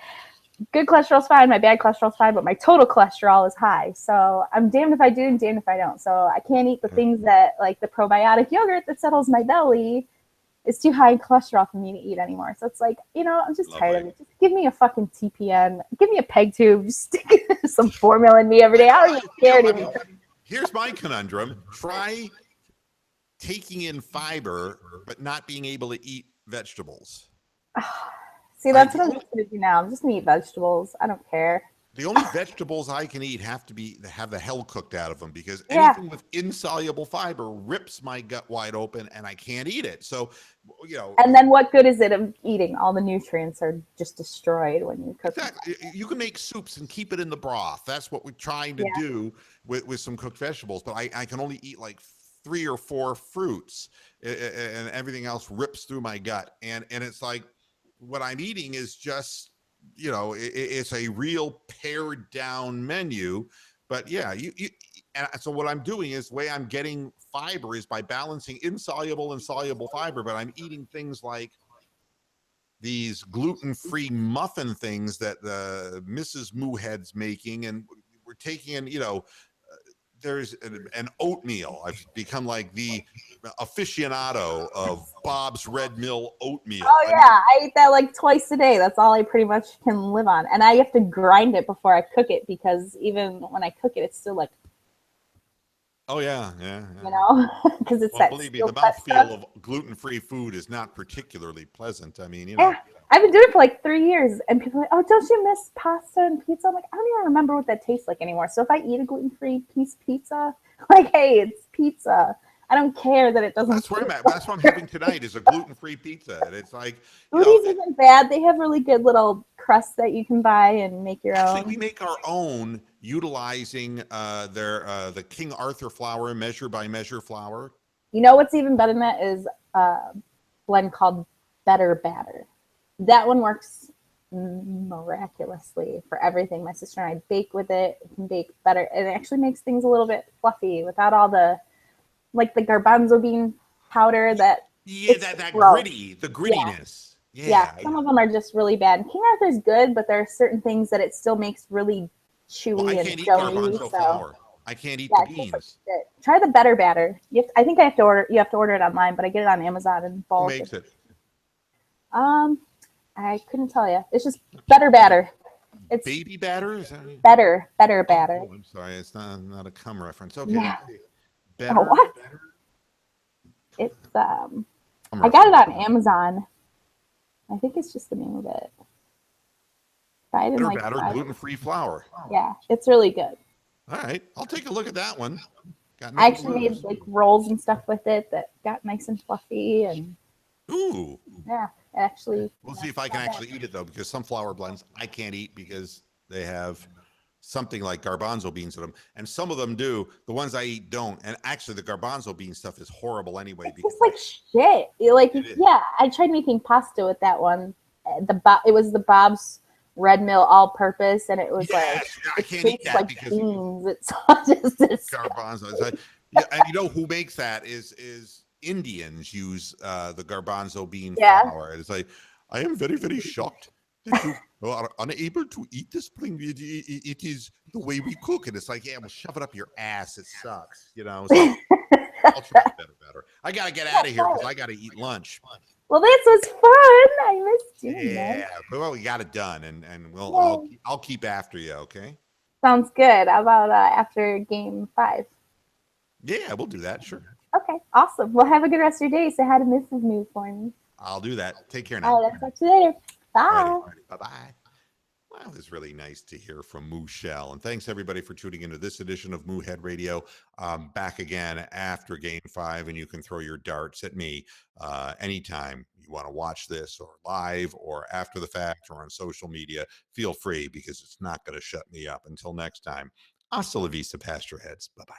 good cholesterol's fine, my bad cholesterol's fine, but my total cholesterol is high. So I'm damned if I do and damned if I don't. So I can't eat the things that, like the probiotic yogurt that settles my belly, is too high in cholesterol for me to eat anymore. So it's like, I'm just tired of it. Just give me a fucking TPN. Give me a peg tube. Just stick some formula in me every day. I don't even care anymore. Here's my conundrum. Try taking in fiber, but not being able to eat vegetables. See, that's what I'm just going to do now. I'm just going to eat vegetables. I don't care. The only vegetables I can eat have the hell cooked out of them, because anything with insoluble fiber rips my gut wide open and I can't eat it. So, And then what good is it of eating? All the nutrients are just destroyed when you cook. Exactly. You can make soups and keep it in the broth. That's what we're trying to do with some cooked vegetables. But I can only eat like 3 or 4 fruits, and everything else rips through my gut. And it's like, what I'm eating is just, it's a real pared down menu. But and so what I'm doing is, the way I'm getting fiber is by balancing insoluble and soluble fiber. But I'm eating things like these gluten-free muffin things that Mrs. Moohead's making, and we're taking in, there's an oatmeal. I've become like the aficionado of Bob's Red Mill oatmeal. Oh yeah, I eat that like twice a day. That's all I pretty much can live on. And I have to grind it before I cook it, because even when I cook it, it's still like. Oh yeah. Because it's believe me, the mouthfeel of gluten-free food is not particularly pleasant. I mean, I've been doing it for like 3 years, and people are like, "Oh, don't you miss pasta and pizza?" I'm like, I don't even remember what that tastes like anymore. So if I eat a gluten-free piece of pizza, like, hey, it's pizza. I don't care that it doesn't. That's where I'm at. That's what I'm having tonight is a gluten-free pizza, and it's like, Foodies isn't bad. They have really good little crusts that you can buy and make your actually, own. we make our own utilizing the King Arthur flour, measure by measure flour. You know what's even better than that is a blend called Better Batter. That one works miraculously for everything. My sister and I bake with it. It can bake better. It actually makes things a little bit fluffy without all the like the garbanzo bean powder that that gritty, the grittiness. Yeah, some of them are just really bad. King Arthur's good, but there are certain things that it still makes really chewy I can't and eat doughy. garbanzo flour. I can't eat the beans. Try the Better Batter. I think I have to order. You have to order it online, but I get it on Amazon in bulk. Who makes it? I couldn't tell you. It's just Better Batter. It's baby batter. Is that Better Batter. Oh, I'm sorry, it's not a cum reference. Okay. Yeah. Better. Oh, what? It's I got it on Amazon. I think it's just the name of it. Fried Better Batter, gluten-free flour. Yeah, it's really good. All right, I'll take a look at that one. I actually made like rolls and stuff with it that got nice and fluffy and. Ooh. Yeah, actually. We'll see if I can actually eat it though, because some flour blends I can't eat because they have something like garbanzo beans in them, and some of them do. The ones I eat don't. And actually, the garbanzo bean stuff is horrible anyway. It tastes like shit. I tried making pasta with that one. It was the Bob's Red Mill all-purpose, and it was I can't eat that like because beans. It's just garbanzo. It's like, and you know who makes that is Indians use the garbanzo bean flour. It's like, I am very, very shocked that you are unable to eat this thing. It is the way we cook. And it's like, yeah, well, shove it up your ass. It sucks, you know. So I'll try better. I got to get out of here because I got to eat lunch. Well, this was fun. I missed doing that. Yeah, well, we got it done, and I'll keep after you. Okay. Sounds good. How about after game 5? Yeah, we'll do that. Sure. Okay, awesome. Well, have a good rest of your day. Say hi to Mrs. Moo for me. I'll do that. Take care now. All right, I'll talk to you later. Bye. Bye-bye. Well, it was really nice to hear from Mooshell. And thanks, everybody, for tuning into this edition of Moohead Radio. Back again after Game 5, and you can throw your darts at me anytime you want to watch this, or live, or after the fact, or on social media. Feel free, because it's not going to shut me up. Until next time, hasta la vista, Pastor Heads. Bye-bye.